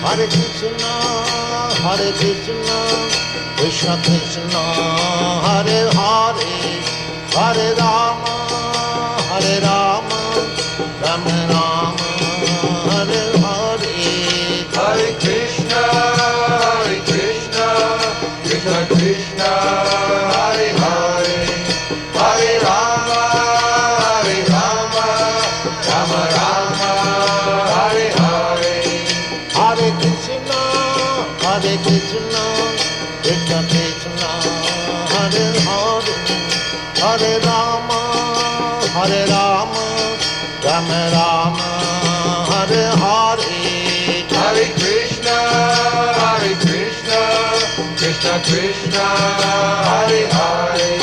Hare Krishna, Krishna Krishna, Hare Hare, Hare Rama, Rama Rama, Hare Hare. Hare Krishna, Krishna Krishna, Hare Hare, Hare Rama, Rama Rama, Hare Hare. Hare Krishna, Krishna Krishna, Hare Hare, Hare Rama, Rama Rama, Hare Hare. Hare Krishna, Krishna Krishna, Hare Hare.